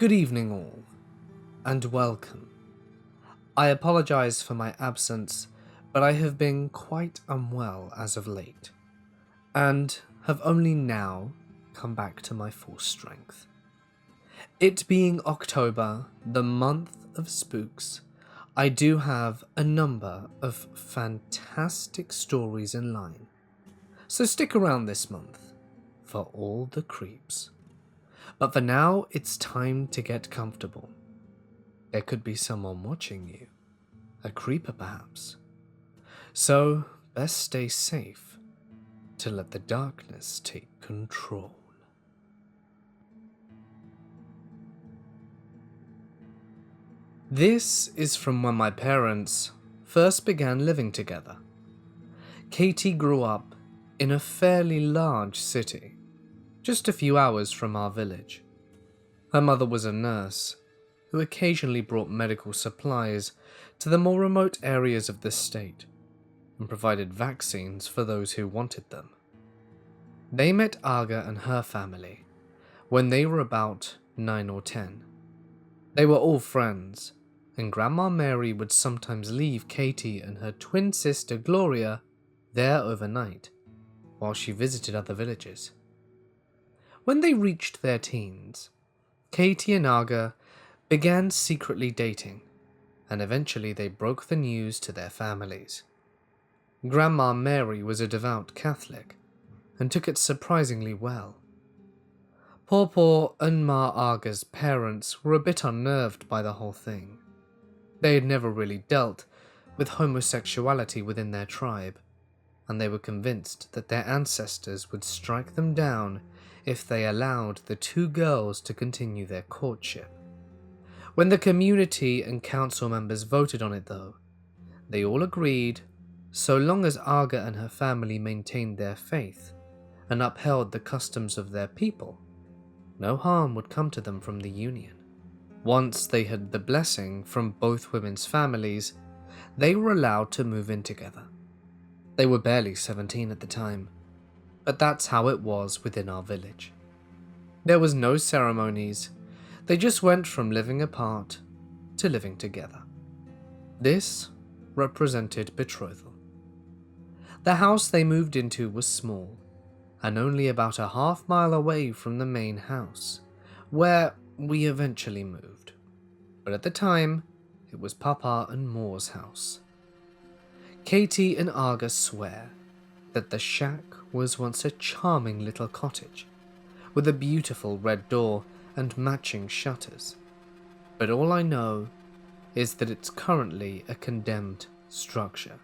Good evening all, and welcome. I apologize for my absence, but I have been quite unwell as of late, and have only now come back to my full strength. It being October, the month of spooks, I do have a number of fantastic stories in line, so stick around this month for all the creeps. But for now, it's time to get comfortable. There could be someone watching you, a creeper perhaps. So, best stay safe to let the darkness take control. This is from when my parents first began living together. Katie grew up in a fairly large city, just a few hours from our village. Her mother was a nurse who occasionally brought medical supplies to the more remote areas of the state and provided vaccines for those who wanted them. They met Aga and her family when they were about 9 or 10. They were all friends, and Grandma Mary would sometimes leave Katie and her twin sister Gloria there overnight while she visited other villages. When they reached their teens, Katie and Aga began secretly dating, and eventually they broke the news to their families. Grandma Mary was a devout Catholic and took it surprisingly well. Poor and Ma Aga's parents were a bit unnerved by the whole thing. They had never really dealt with homosexuality within their tribe, and they were convinced that their ancestors would strike them down if they allowed the two girls to continue their courtship. When the community and council members voted on it though, they all agreed so long as Aga and her family maintained their faith and upheld the customs of their people, no harm would come to them from the union. Once they had the blessing from both women's families, they were allowed to move in together. They were barely 17 at the time, but that's how it was within our village. There was no ceremonies, they just went from living apart to living together. This represented betrothal. The house they moved into was small, and only about a half-mile away from the main house, where we eventually moved. But at the time, it was Papa and Moore's house. Katie and Aga swear that the shack was once a charming little cottage, with a beautiful red door and matching shutters. But all I know is that it's currently a condemned structure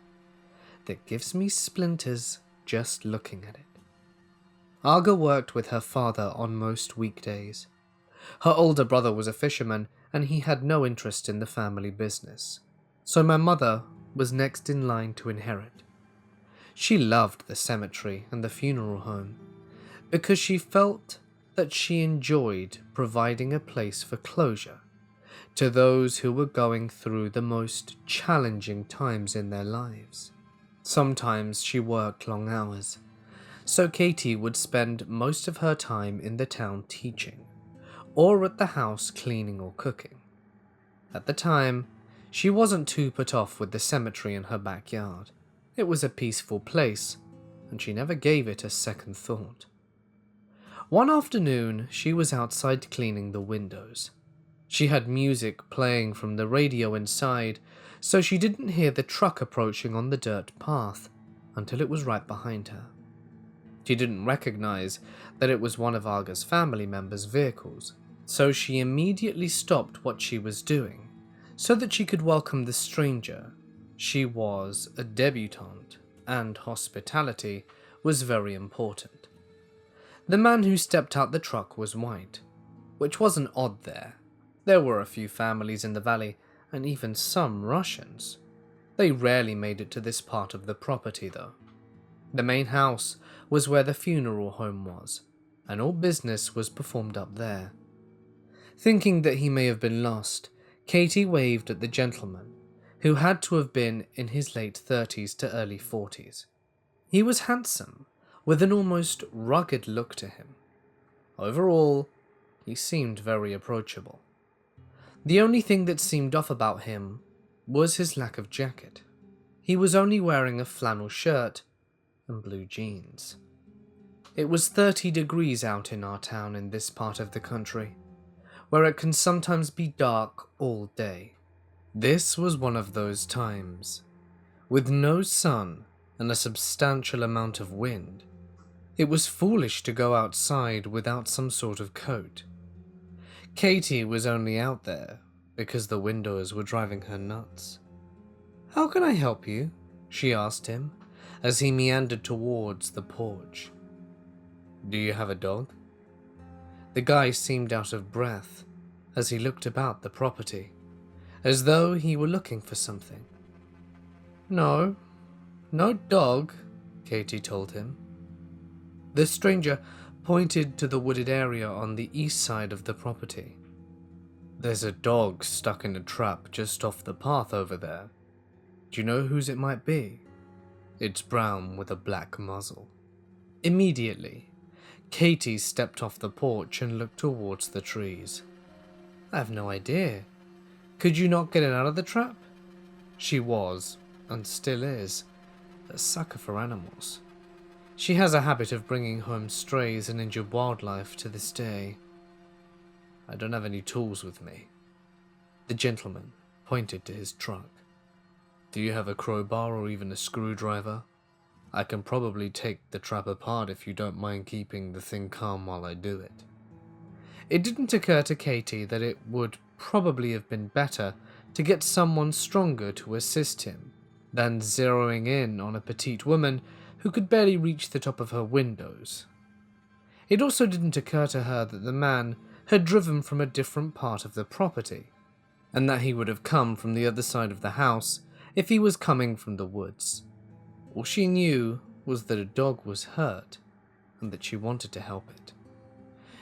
that gives me splinters just looking at it. Aga worked with her father on most weekdays. Her older brother was a fisherman and he had no interest in the family business, so my mother was next in line to inherit. She loved the cemetery and the funeral home because she felt that she enjoyed providing a place for closure to those who were going through the most challenging times in their lives. Sometimes she worked long hours, so Katie would spend most of her time in the town teaching, or at the house cleaning or cooking. At the time, she wasn't too put off with the cemetery in her backyard. It was a peaceful place, and she never gave it a second thought. One afternoon, she was outside cleaning the windows. She had music playing from the radio inside, so she didn't hear the truck approaching on the dirt path until it was right behind her. She didn't recognize that it was one of Aga's family members' vehicles, so she immediately stopped what she was doing so that she could welcome the stranger. She was a debutante, and hospitality was very important. The man who stepped out the truck was white, which wasn't odd there. There were a few families in the valley, and even some Russians. They rarely made it to this part of the property though. The main house was where the funeral home was, and all business was performed up there. Thinking that he may have been lost, Katie waved at the gentleman, who had to have been in his late 30s to early 40s. He was handsome, with an almost rugged look to him. Overall, he seemed very approachable. The only thing that seemed off about him was his lack of jacket. He was only wearing a flannel shirt and blue jeans. It was 30 degrees out in our town in this part of the country, where it can sometimes be dark all day. This was one of those times. With no sun and a substantial amount of wind, it was foolish to go outside without some sort of coat. Katie was only out there because the windows were driving her nuts. "How can I help you?" she asked him as he meandered towards the porch. "Do you have a dog?" The guy seemed out of breath as he looked about the property, as though he were looking for something. No dog," Katie told him. The stranger pointed to the wooded area on the east side of the property. "There's a dog stuck in a trap just off the path over there. Do you know whose it might be? It's brown with a black muzzle." Immediately, Katie stepped off the porch and looked towards the trees. "I have no idea. Could you not get it out of the trap?" She was, and still is, a sucker for animals. She has a habit of bringing home strays and injured wildlife to this day. "I don't have any tools with me." The gentleman pointed to his truck. "Do you have a crowbar or even a screwdriver? I can probably take the trap apart if you don't mind keeping the thing calm while I do it." It didn't occur to Katie that it would probably have been better to get someone stronger to assist him than zeroing in on a petite woman who could barely reach the top of her windows. It also didn't occur to her that the man had driven from a different part of the property, and that he would have come from the other side of the house if he was coming from the woods. All she knew was that a dog was hurt, and that she wanted to help it.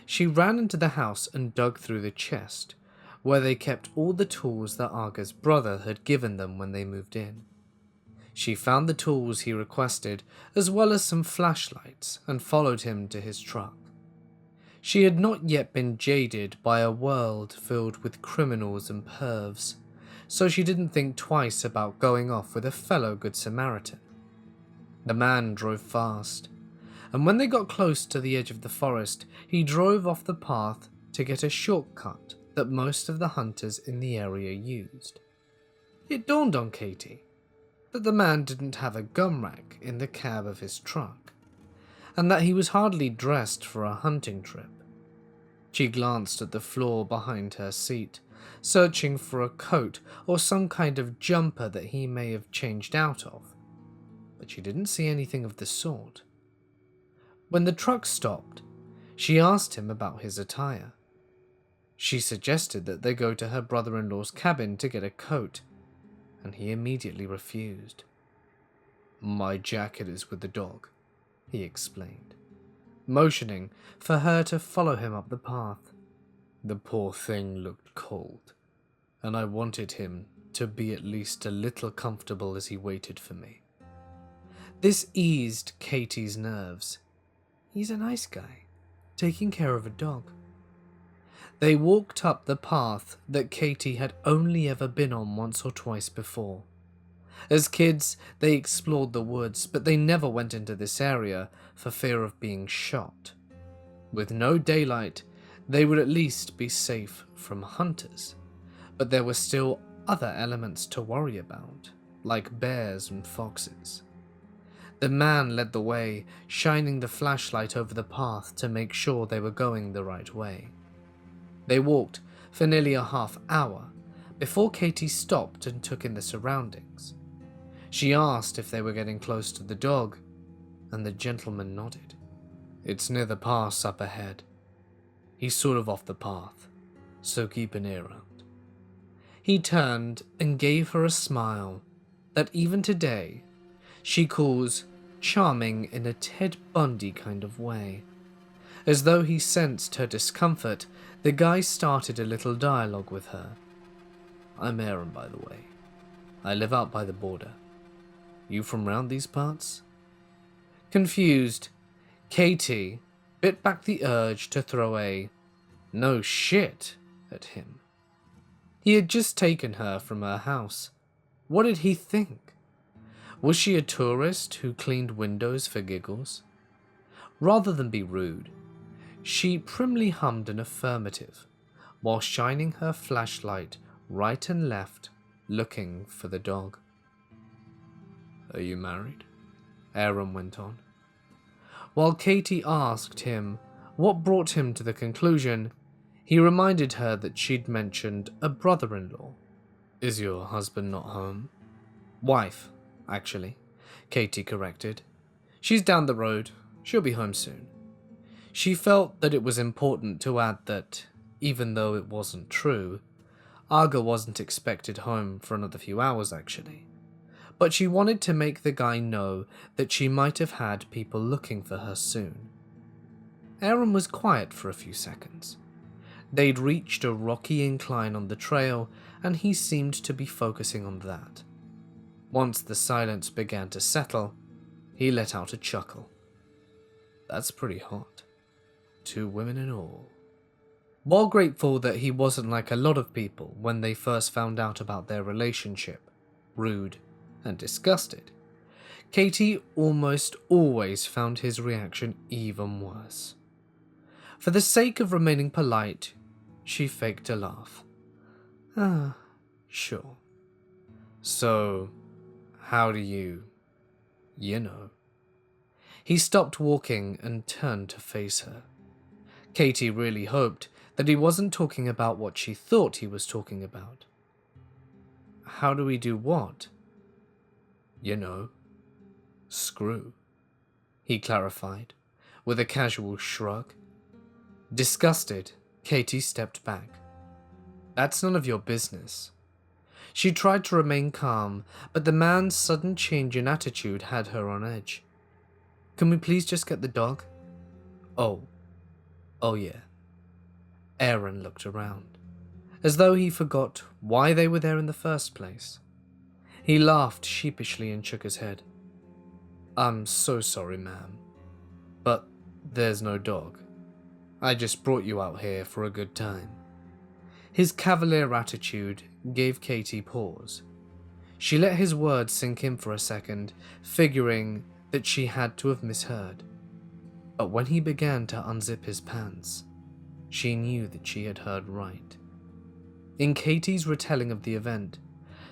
She ran into the house and dug through the chest, where they kept all the tools that Arga's brother had given them when they moved in. She found the tools he requested, as well as some flashlights, and followed him to his truck. She had not yet been jaded by a world filled with criminals and pervs, so she didn't think twice about going off with a fellow Good Samaritan. The man drove fast, and when they got close to the edge of the forest, he drove off the path to get a shortcut that most of the hunters in the area used. It dawned on Katie that the man didn't have a gun rack in the cab of his truck, and that he was hardly dressed for a hunting trip. She glanced at the floor behind her seat, searching for a coat or some kind of jumper that he may have changed out of, but she didn't see anything of the sort. When the truck stopped, she asked him about his attire. She suggested that they go to her brother-in-law's cabin to get a coat, and he immediately refused. "My jacket is with the dog," he explained, motioning for her to follow him up the path. "The poor thing looked cold, and I wanted him to be at least a little comfortable as he waited for me." This eased Katie's nerves. He's a nice guy, taking care of a dog. They walked up the path that Katie had only ever been on once or twice before. As kids, they explored the woods, but they never went into this area for fear of being shot. With no daylight, they would at least be safe from hunters, but there were still other elements to worry about, like bears and foxes. The man led the way, shining the flashlight over the path to make sure they were going the right way. They walked for nearly a half hour before Katie stopped and took in the surroundings. She asked if they were getting close to the dog, and the gentleman nodded. "It's near the pass up ahead. He's sort of off the path, so keep an ear out." He turned and gave her a smile that even today she calls charming in a Ted Bundy kind of way. As though he sensed her discomfort, the guy started a little dialogue with her. "I'm Aaron, by the way. I live out by the border. You from round these parts?" Confused, Katie bit back the urge to throw a "no shit" at him. He had just taken her from her house. What did he think? Was she a tourist who cleaned windows for giggles? Rather than be rude, she primly hummed an affirmative, while shining her flashlight right and left, looking for the dog. "Are you married?" Aaron went on. While Katie asked him what brought him to the conclusion, he reminded her that she'd mentioned a brother-in-law. "Is your husband not home?" "Wife, actually," Katie corrected. "She's down the road. She'll be home soon." She felt that it was important to add that, even though it wasn't true, Aga wasn't expected home for another few hours actually. But she wanted to make the guy know that she might have had people looking for her soon. Aaron was quiet for a few seconds. They'd reached a rocky incline on the trail, and he seemed to be focusing on that. Once the silence began to settle, he let out a chuckle. "That's pretty hot. 2 women in all." While grateful that he wasn't like a lot of people when they first found out about their relationship, rude and disgusted, Katie almost always found his reaction even worse. For the sake of remaining polite, she faked a laugh. "Ah, sure. So, how do you know?" He stopped walking and turned to face her. Katie really hoped that he wasn't talking about what she thought he was talking about. "How do we do what?" "You know, screw," he clarified, with a casual shrug. Disgusted, Katie stepped back. "That's none of your business." She tried to remain calm, but the man's sudden change in attitude had her on edge. "Can we please just get the dog?" Oh yeah." Aaron looked around, as though he forgot why they were there in the first place. He laughed sheepishly and shook his head. "I'm so sorry, ma'am, but there's no dog. I just brought you out here for a good time." His cavalier attitude gave Katie pause. She let his words sink in for a second, figuring that she had to have misheard. But when he began to unzip his pants, she knew that she had heard right. In Katie's retelling of the event,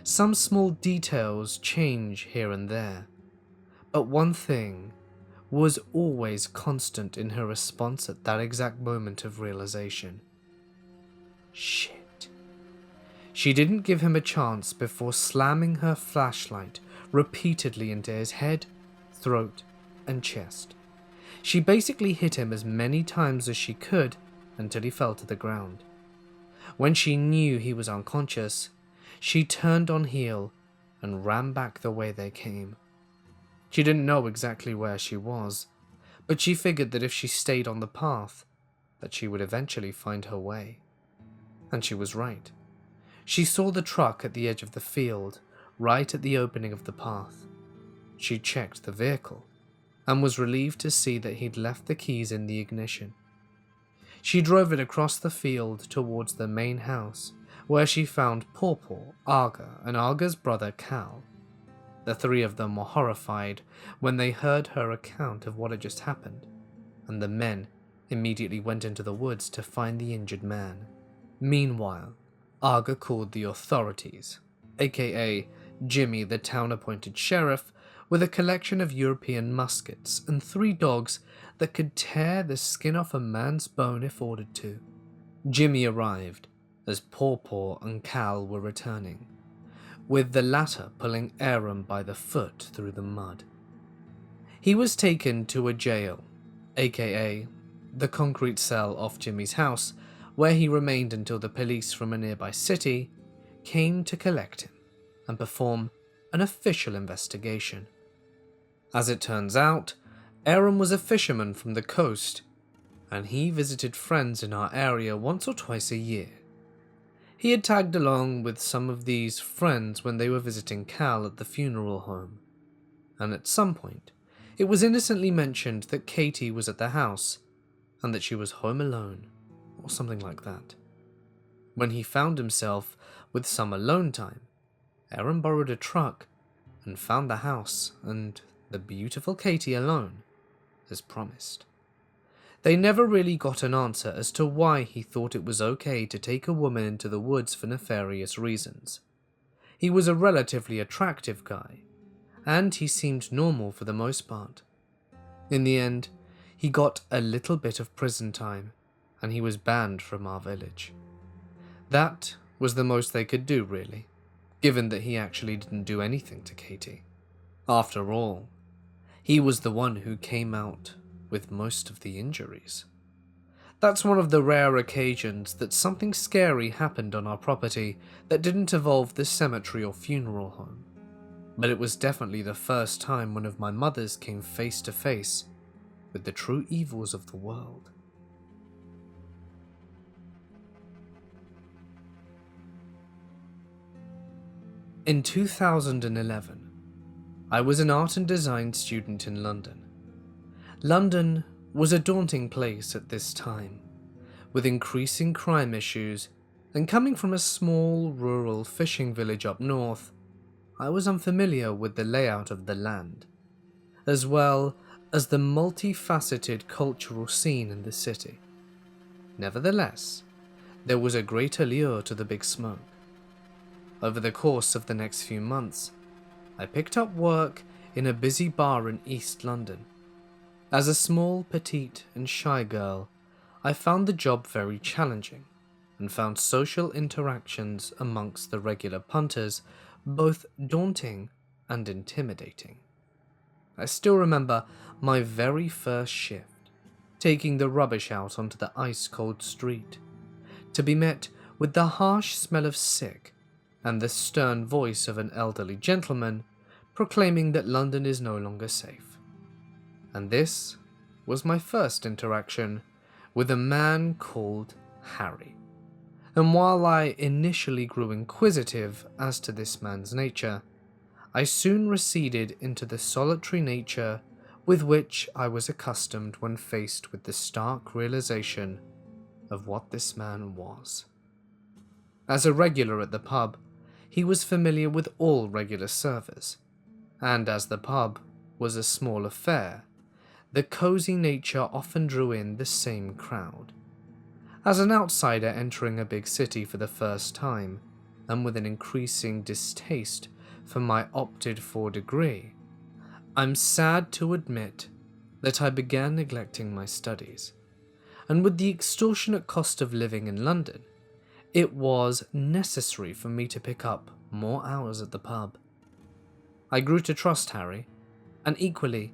some small details change here and there, but one thing was always constant in her response at that exact moment of realization. Shit. She didn't give him a chance before slamming her flashlight repeatedly into his head, throat, and chest. She basically hit him as many times as she could until he fell to the ground. When she knew he was unconscious, she turned on heel and ran back the way they came. She didn't know exactly where she was, but she figured that if she stayed on the path, that she would eventually find her way. And she was right. She saw the truck at the edge of the field, right at the opening of the path. She checked the vehicle, and was relieved to see that he'd left the keys in the ignition. She drove it across the field towards the main house, where she found Pawpaw, Aga, and Aga's brother Cal. The 3 of them were horrified when they heard her account of what had just happened, and the men immediately went into the woods to find the injured man. Meanwhile, Aga called the authorities, aka Jimmy, the town-appointed sheriff, with a collection of European muskets and 3 dogs that could tear the skin off a man's bone if ordered to. Jimmy arrived as Pawpaw and Cal were returning, with the latter pulling Aaron by the foot through the mud. He was taken to a jail, aka the concrete cell off Jimmy's house, where he remained until the police from a nearby city came to collect him and perform an official investigation. As it turns out, Aaron was a fisherman from the coast, and he visited friends in our area once or twice a year. He had tagged along with some of these friends when they were visiting Cal at the funeral home, and at some point, it was innocently mentioned that Katie was at the house, and that she was home alone, or something like that. When he found himself With some alone time, Aaron borrowed a truck and found the house and the beautiful Katie alone, as promised. They never really got an answer as to why he thought it was okay to take a woman into the woods for nefarious reasons. He was a relatively attractive guy, and he seemed normal for the most part. In the end, he got a little bit of prison time, and he was banned from our village. That was the most they could do, really, given that he actually didn't do anything to Katie. After all, he was the one who came out with most of the injuries. That's one of the rare occasions that something scary happened on our property that didn't involve the cemetery or funeral home. But it was definitely the first time one of my mothers came face to face with the true evils of the world. In 2011, I was an art and design student in London. London was a daunting place at this time, with increasing crime issues, and coming from a small rural fishing village up north, I was unfamiliar with the layout of the land, as well as the multifaceted cultural scene in the city. Nevertheless, there was a great allure to the big smoke. Over the course of the next few months, I picked up work in a busy bar in East London. As a small, petite, and shy girl, I found the job very challenging, and found social interactions amongst the regular punters both daunting and intimidating. I still remember my very first shift, taking the rubbish out onto the ice-cold street, to be met with the harsh smell of sick and the stern voice of an elderly gentleman proclaiming that London is no longer safe. And this was my first interaction with a man called Harry. And while I initially grew inquisitive as to this man's nature, I soon receded into the solitary nature with which I was accustomed when faced with the stark realization of what this man was. As a regular at the pub, he was familiar with all regular servers, and as the pub was a small affair, the cozy nature often drew in the same crowd. As an outsider entering a big city for the first time, and with an increasing distaste for my opted-for degree, I'm sad to admit that I began neglecting my studies, and with the extortionate cost of living in London, it was necessary for me to pick up more hours at the pub. I grew to trust Harry, and equally,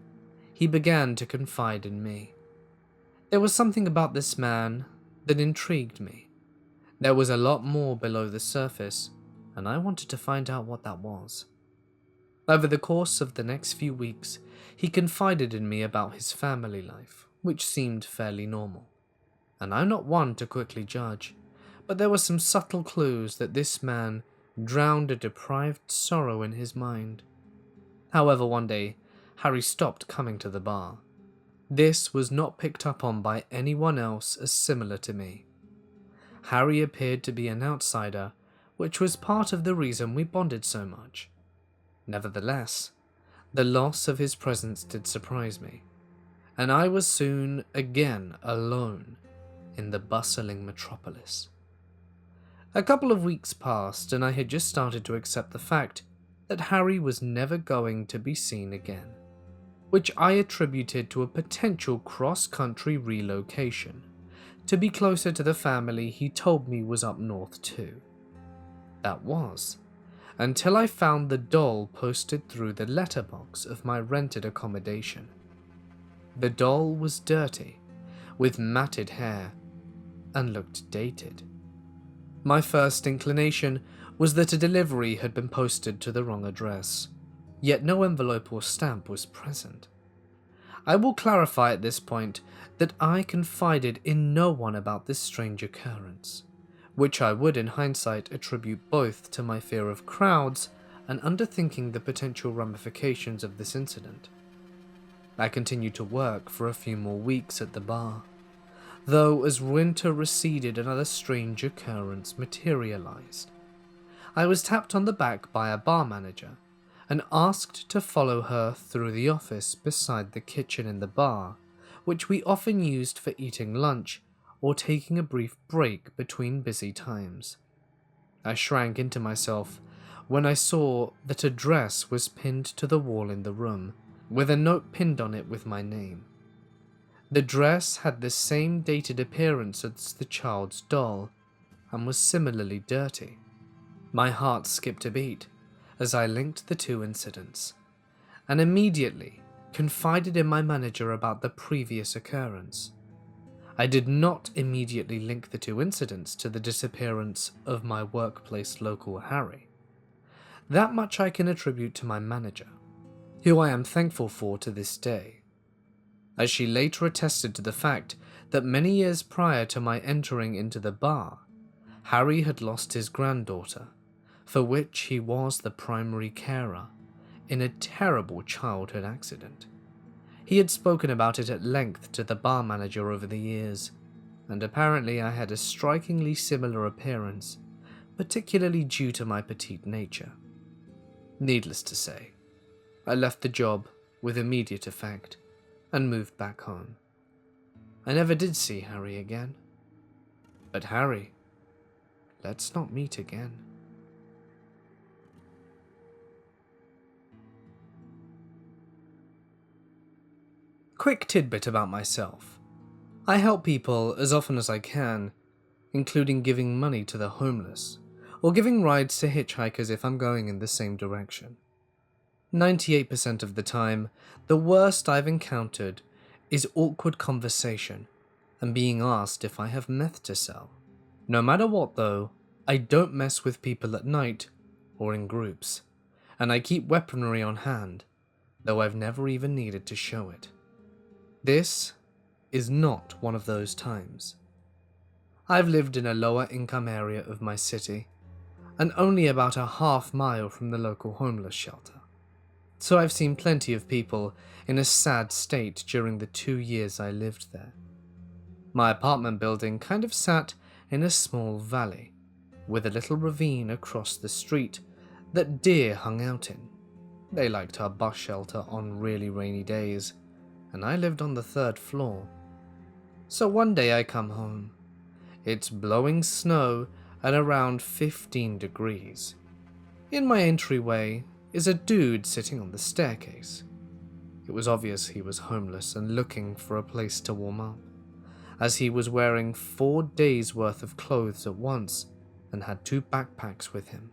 he began to confide in me. There was something about this man that intrigued me. There was a lot more below the surface, and I wanted to find out what that was. Over the course of the next few weeks, he confided in me about his family life, which seemed fairly normal. And I'm not one to quickly judge, but there were some subtle clues that this man drowned a deprived sorrow in his mind. However, one day, Harry stopped coming to the bar. This was not picked up on by anyone else as similar to me. Harry appeared to be an outsider, which was part of the reason we bonded so much. Nevertheless, the loss of his presence did surprise me, and I was soon again alone in the bustling metropolis. A couple of weeks passed, and I had just started to accept the fact that Harry was never going to be seen again, which I attributed to a potential cross-country relocation, to be closer to the family he told me was up north too. That was, until I found the doll posted through the letterbox of my rented accommodation. The doll was dirty, with matted hair, and looked dated. My first inclination was that a delivery had been posted to the wrong address, yet no envelope or stamp was present. I will clarify at this point that I confided in no one about this strange occurrence, which I would in hindsight attribute both to my fear of crowds and underthinking the potential ramifications of this incident. I continued to work for a few more weeks at the bar, though as winter receded another strange occurrence materialized. I was tapped on the back by a bar manager and asked to follow her through the office beside the kitchen in the bar, which we often used for eating lunch or taking a brief break between busy times. I shrank into myself when I saw that a dress was pinned to the wall in the room, with a note pinned on it with my name. The dress had the same dated appearance as the child's doll, and was similarly dirty. My heart skipped a beat as I linked the two incidents, and immediately confided in my manager about the previous occurrence. I did not immediately link the two incidents to the disappearance of my workplace local Harry. That much I can attribute to my manager, who I am thankful for to this day, as she later attested to the fact that many years prior to my entering into the bar, Harry had lost his granddaughter, for which he was the primary carer, in a terrible childhood accident. He had spoken about it at length to the bar manager over the years, and apparently I had a strikingly similar appearance, particularly due to my petite nature. Needless to say, I left the job with immediate effect and moved back home. I never did see Harry again. But Harry, let's not meet again. Quick tidbit about myself. I help people as often as I can, including giving money to the homeless, or giving rides to hitchhikers if I'm going in the same direction. 98% of the time, the worst I've encountered is awkward conversation and being asked if I have meth to sell. No matter what though, I don't mess with people at night or in groups, and I keep weaponry on hand, though I've never even needed to show it. This is not one of those times. I've lived in a lower income area of my city, and only about a half-mile from the local homeless shelter. So I've seen plenty of people in a sad state during the 2 years I lived there. My apartment building kind of sat in a small valley, with a little ravine across the street that deer hung out in. They liked our bus shelter on really rainy days, and I lived on the 3rd floor. So one day I come home. It's blowing snow at around 15 degrees. In my entryway is a dude sitting on the staircase. It was obvious he was homeless and looking for a place to warm up, as he was wearing 4 days' worth of clothes at once and had 2 backpacks with him.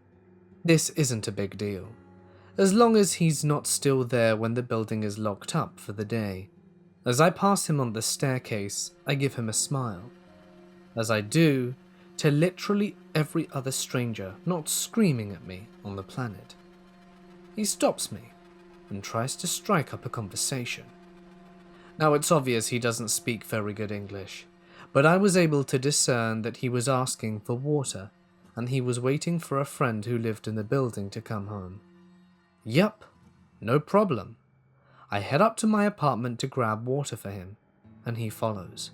This isn't a big deal, as long as he's not still there when the building is locked up for the day. As I pass him on the staircase, I give him a smile, as I do to literally every other stranger not screaming at me on the planet. He stops me and tries to strike up a conversation. Now it's obvious he doesn't speak very good English, but I was able to discern that he was asking for water and he was waiting for a friend who lived in the building to come home. Yup, no problem. I head up to my apartment to grab water for him, and he follows.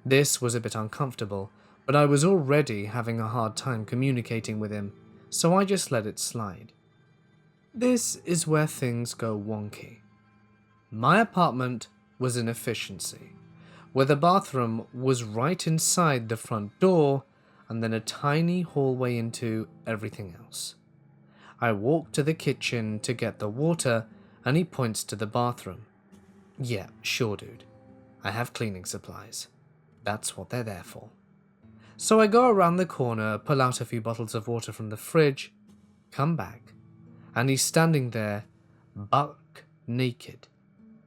This was a bit uncomfortable, but I was already having a hard time communicating with him, so I just let it slide. This is where things go wonky. My apartment was an efficiency, where the bathroom was right inside the front door and then a tiny hallway into everything else. I walk to the kitchen to get the water and he points to the bathroom. Yeah, sure dude. I have cleaning supplies. That's what they're there for. So I go around the corner, pull out a few bottles of water from the fridge, come back, and he's standing there, buck naked,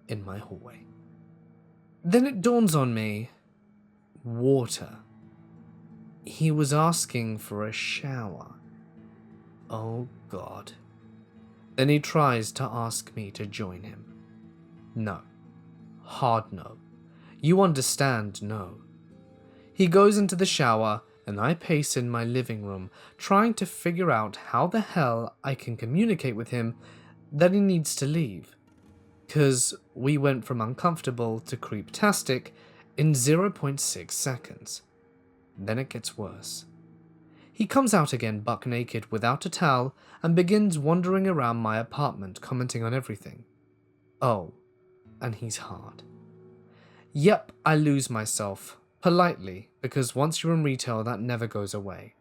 in my hallway. Then it dawns on me, water. He was asking for a shower. Oh God. Then he tries to ask me to join him. No. Hard no. You understand no. He goes into the shower and I pace in my living room trying to figure out how the hell I can communicate with him that he needs to leave. 'Cause we went from uncomfortable to creeptastic in 0.6 seconds. Then it gets worse. He comes out again buck naked without a towel and begins wandering around my apartment commenting on everything. Oh, and he's hard. Yep, I lose myself, politely, because once you're in retail that never goes away.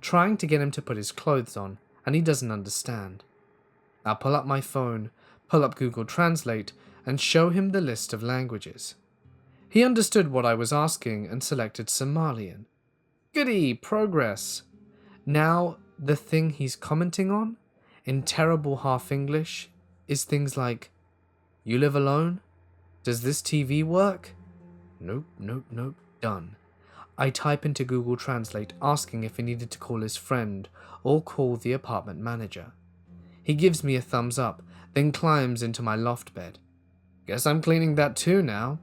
Trying to get him to put his clothes on, and he doesn't understand. I'll pull up my phone, pull up Google Translate, and show him the list of languages. He understood what I was asking and selected Somalian. Goody, progress. Now, the thing he's commenting on, in terrible half-English, is things like, "You live alone? Does this TV work?" Nope, nope, nope, done. I type into Google Translate asking if he needed to call his friend or call the apartment manager. He gives me a thumbs up, then climbs into my loft bed. Guess I'm cleaning that too now.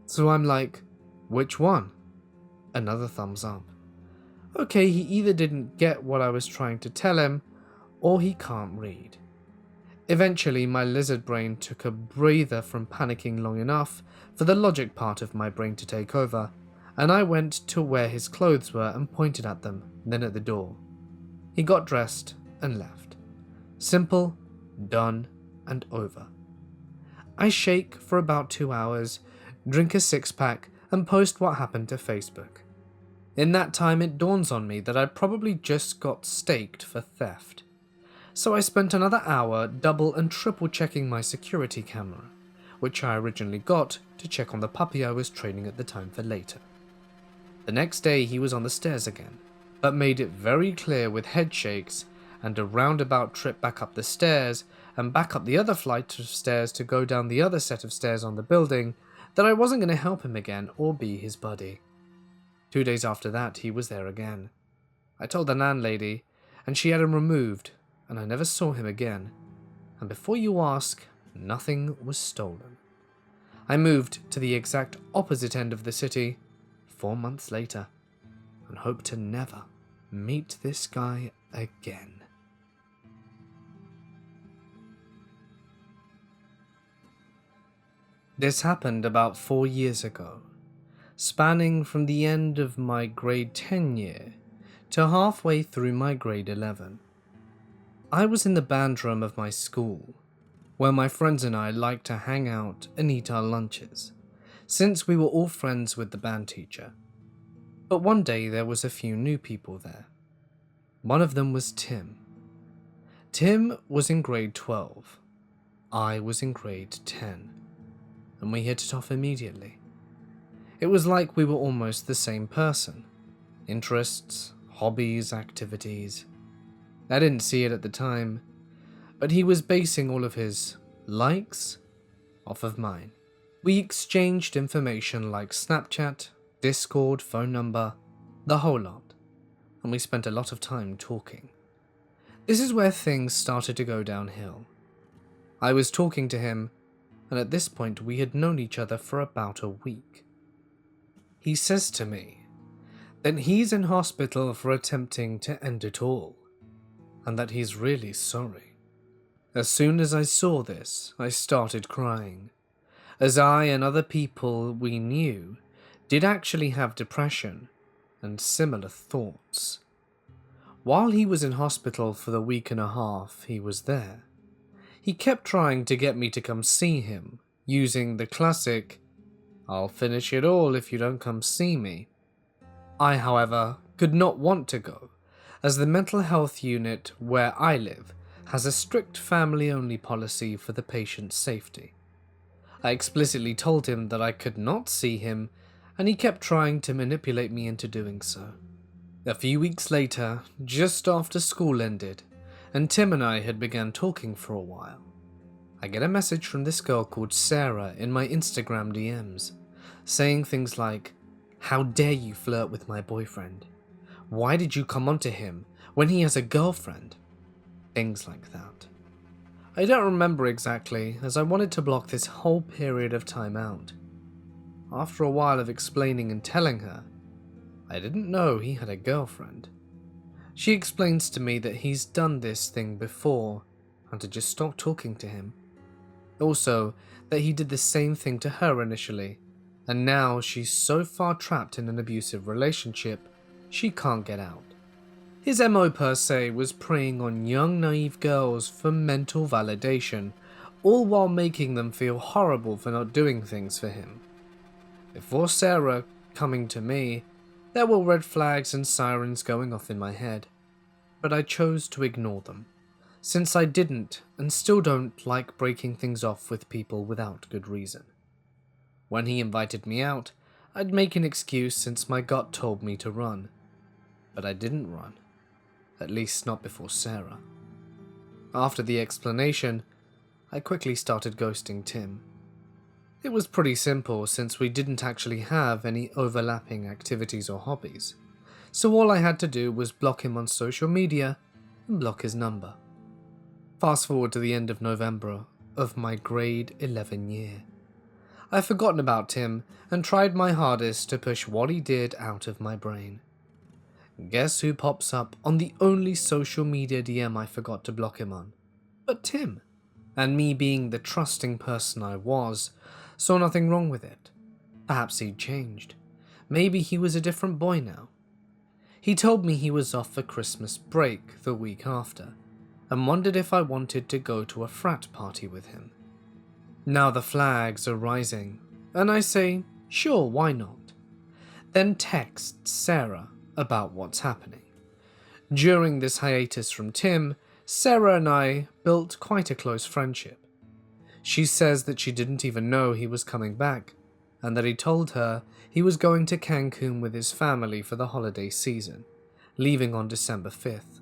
So I'm like, which one? Another thumbs up. Okay, he either didn't get what I was trying to tell him, or he can't read. Eventually, my lizard brain took a breather from panicking long enough for the logic part of my brain to take over, and I went to where his clothes were and pointed at them, then at the door. He got dressed and left. Simple, done, and over. I shake for about 2 hours, drink a six-pack, and post what happened to Facebook. In that time, it dawns on me that I probably just got staked for theft. So I spent another hour double and triple checking my security camera, which I originally got to check on the puppy I was training at the time for later. The next day he was on the stairs again, but made it very clear with head shakes and a roundabout trip back up the stairs and back up the other flight of stairs to go down the other set of stairs on the building that I wasn't going to help him again or be his buddy. 2 days after that, he was there again. I told the landlady, and she had him removed, and I never saw him again. And before you ask, nothing was stolen. I moved to the exact opposite end of the city 4 months later, and hope to never meet this guy again. This happened about 4 years ago, spanning from the end of my grade 10 year to halfway through my grade 11. I was in the band room of my school, where my friends and I liked to hang out and eat our lunches, since we were all friends with the band teacher. But one day there was a few new people there. One of them was Tim. Tim was in grade 12. I was in grade 10. And we hit it off immediately. It was like we were almost the same person. Interests, hobbies, activities. I didn't see it at the time, but he was basing all of his likes off of mine. We exchanged information like Snapchat, Discord, phone number, the whole lot, and we spent a lot of time talking. This is where things started to go downhill. I was talking to him, and at this point we had known each other for about a week. He says to me that he's in hospital for attempting to end it all, and that he's really sorry. As soon as I saw this, I started crying, as I and other people we knew did actually have depression and similar thoughts. While he was in hospital for the week and a half he was there, he kept trying to get me to come see him, using the classic, "I'll finish it all if you don't come see me." I, however, could not want to go, as the mental health unit where I live has a strict family-only policy for the patient's safety. I explicitly told him that I could not see him, and he kept trying to manipulate me into doing so. A few weeks later, just after school ended, and Tim and I had begun talking for a while, I get a message from this girl called Sarah in my Instagram DMs, saying things like, "How dare you flirt with my boyfriend? Why did you come onto him when he has a girlfriend?" Things like that. I don't remember exactly, as I wanted to block this whole period of time out. After a while of explaining and telling her, I didn't know he had a girlfriend. She explains to me that he's done this thing before, and to just stop talking to him. Also, that he did the same thing to her initially, and now she's so far trapped in an abusive relationship, she can't get out. His MO per se was preying on young naive girls for mental validation, all while making them feel horrible for not doing things for him. Before Sarah coming to me, there were red flags and sirens going off in my head, but I chose to ignore them, since I didn't and still don't like breaking things off with people without good reason. When he invited me out, I'd make an excuse since my gut told me to run, but I didn't run, at least not before Sarah. After the explanation, I quickly started ghosting Tim. It was pretty simple since we didn't actually have any overlapping activities or hobbies, so all I had to do was block him on social media and block his number. Fast forward to the end of November of my grade 11 year. I've forgotten about Tim and tried my hardest to push what he did out of my brain. Guess who pops up on the only social media DM I forgot to block him on? But Tim. And me being the trusting person I was, saw nothing wrong with it. Perhaps he'd changed. Maybe he was a different boy now. He told me he was off for Christmas break the week after, and wondered if I wanted to go to a frat party with him. Now the flags are rising, and I say, sure, why not? Then text Sarah about what's happening. During this hiatus from Tim, Sarah and I built quite a close friendship. She says that she didn't even know he was coming back, and that he told her he was going to Cancun with his family for the holiday season, leaving on December 5th.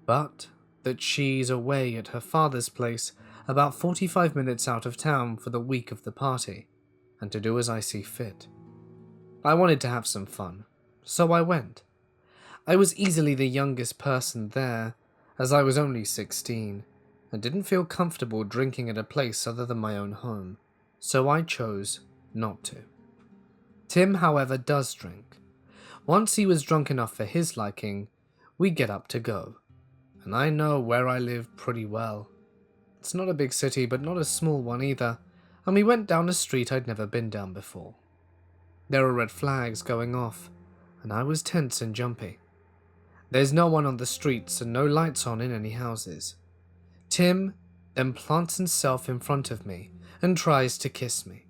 But that she's away at her father's place about 45 minutes out of town for the week of the party, and to do as I see fit. I wanted to have some fun, so I went. I was easily the youngest person there, as I was only 16, and didn't feel comfortable drinking at a place other than my own home, so I chose not to. Tim, however, does drink. Once he was drunk enough for his liking, we get up to go, and I know where I live pretty well. It's not a big city, but not a small one either, and we went down a street I'd never been down before. There were red flags going off, and I was tense and jumpy. There's no one on the streets and no lights on in any houses. Tim then plants himself in front of me and tries to kiss me.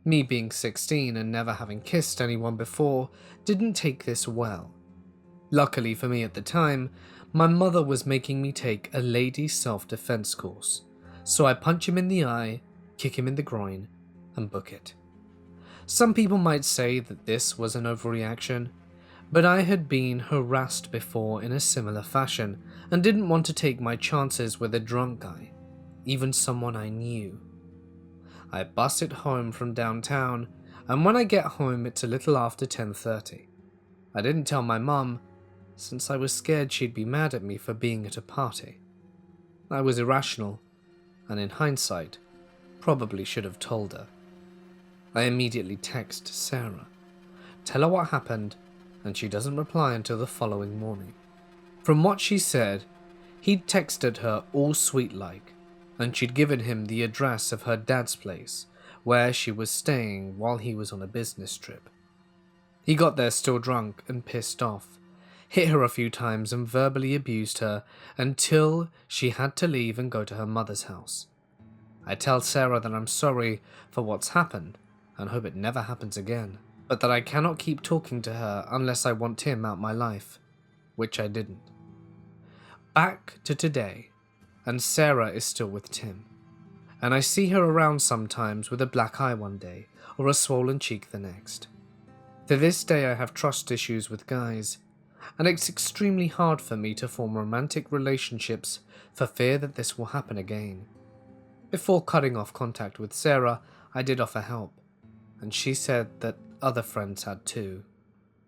Me being 16 and never having kissed anyone before didn't take this well. Luckily for me at the time, my mother was making me take a ladies' self-defense course, so I punch him in the eye, kick him in the groin, and book it. Some people might say that this was an overreaction, but I had been harassed before in a similar fashion and didn't want to take my chances with a drunk guy, even someone I knew. I bus it home from downtown, and when I get home it's a little after 10:30. I didn't tell my mum, since I was scared she'd be mad at me for being at a party. I was irrational, and in hindsight, probably should have told her. I immediately text Sarah, tell her what happened, and she doesn't reply until the following morning. From what she said, he'd texted her all sweet-like, and she'd given him the address of her dad's place, where she was staying while he was on a business trip. He got there still drunk and pissed off, hit her a few times and verbally abused her until she had to leave and go to her mother's house. I tell Sarah that I'm sorry for what's happened and hope it never happens again, but that I cannot keep talking to her unless I want Tim out my life, which I didn't. Back to today, and Sarah is still with Tim, and I see her around sometimes with a black eye one day or a swollen cheek the next. To this day I have trust issues with guys, and it's extremely hard for me to form romantic relationships for fear that this will happen again. Before cutting off contact with Sarah, I did offer help, and she said that other friends had too,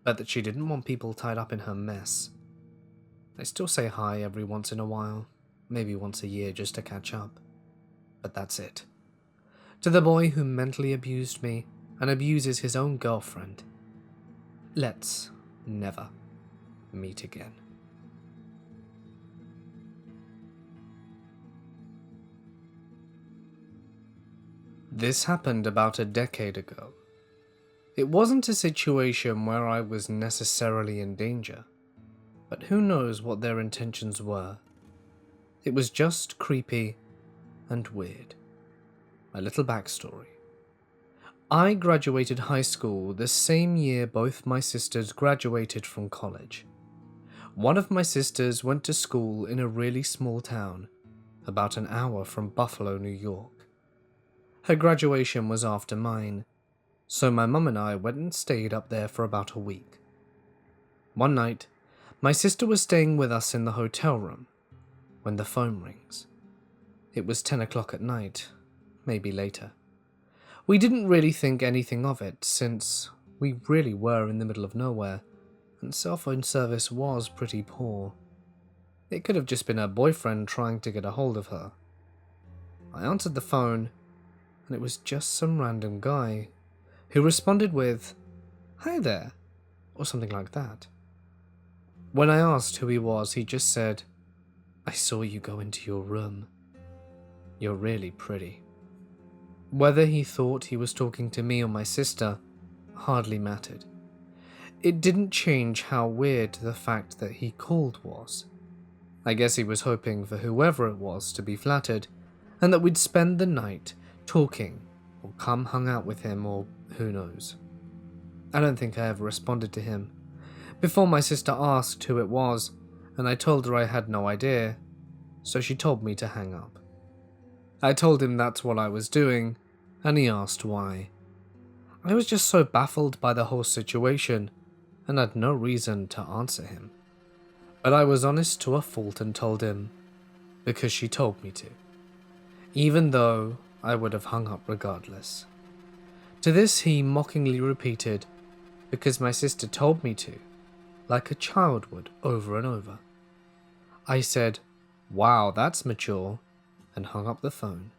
but that she didn't want people tied up in her mess. I still say hi every once in a while, maybe once a year just to catch up, but that's it. To the boy who mentally abused me and abuses his own girlfriend, let's never meet again. This happened about a decade ago. It wasn't a situation where I was necessarily in danger, but who knows what their intentions were. It was just creepy and weird. My little backstory. I graduated high school the same year both my sisters graduated from college. One of my sisters went to school in a really small town, about an hour from Buffalo, New York. Her graduation was after mine, so my mum and I went and stayed up there for about a week. One night, my sister was staying with us in the hotel room when the phone rings. It was 10 o'clock at night, maybe later. We didn't really think anything of it, since we really were in the middle of nowhere, and cell phone service was pretty poor. It could have just been her boyfriend trying to get a hold of her. I answered the phone, and it was just some random guy who responded with, "Hi there," or something like that. When I asked who he was, he just said, "I saw you go into your room. You're really pretty." Whether he thought he was talking to me or my sister hardly mattered. It didn't change how weird the fact that he called was. I guess he was hoping for whoever it was to be flattered, and that we'd spend the night talking or come hang out with him, or who knows. I don't think I ever responded to him. Before my sister asked who it was, and I told her I had no idea, so she told me to hang up. I told him that's what I was doing, and he asked why. I was just so baffled by the whole situation, and had no reason to answer him. But I was honest to a fault and told him, because she told me to, even though I would have hung up regardless. To this he mockingly repeated, "Because my sister told me to," like a child would over and over. I said, "Wow, that's mature," and hung up the phone.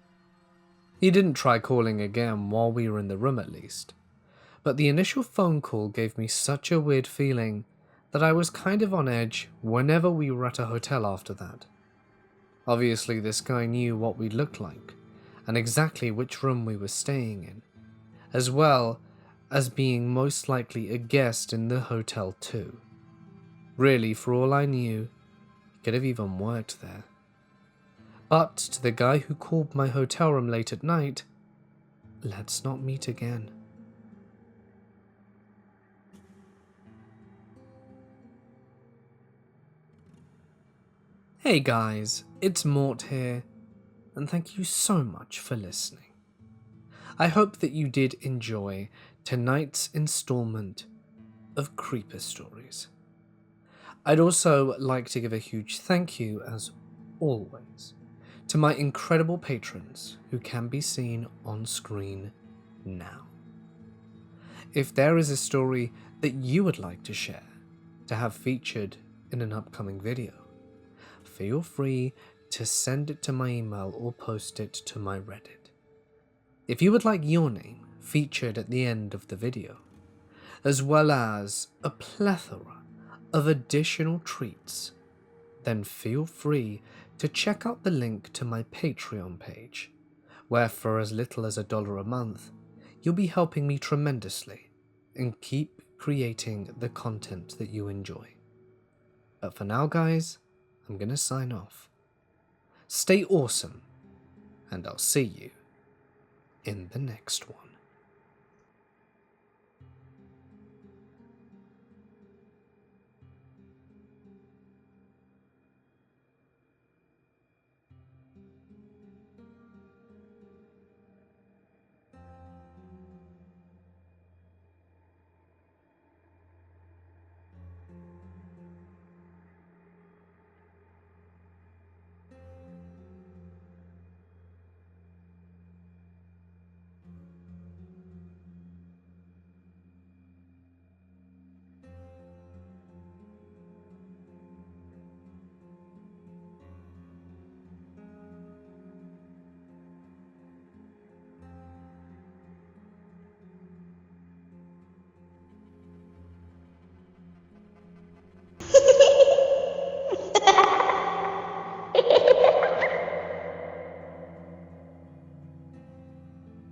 He didn't try calling again while we were in the room at least, but the initial phone call gave me such a weird feeling that I was kind of on edge whenever we were at a hotel after that. Obviously this guy knew what we looked like, and exactly which room we were staying in, as well as being most likely a guest in the hotel too. Really, for all I knew, he could have even worked there. But to the guy who called my hotel room late at night, let's not meet again. Hey guys, it's Mort here, and thank you so much for listening. I hope that you did enjoy tonight's installment of Creeper Stories. I'd also like to give a huge thank you, as always, to my incredible patrons who can be seen on screen now. If there is a story that you would like to share to have featured in an upcoming video, feel free to send it to my email or post it to my Reddit. If you would like your name featured at the end of the video, as well as a plethora of additional treats, then feel free to check out the link to my Patreon page, where for as little as $1 a month, you'll be helping me tremendously and keep creating the content that you enjoy. But for now guys, I'm gonna sign off. Stay awesome, and I'll see you in the next one.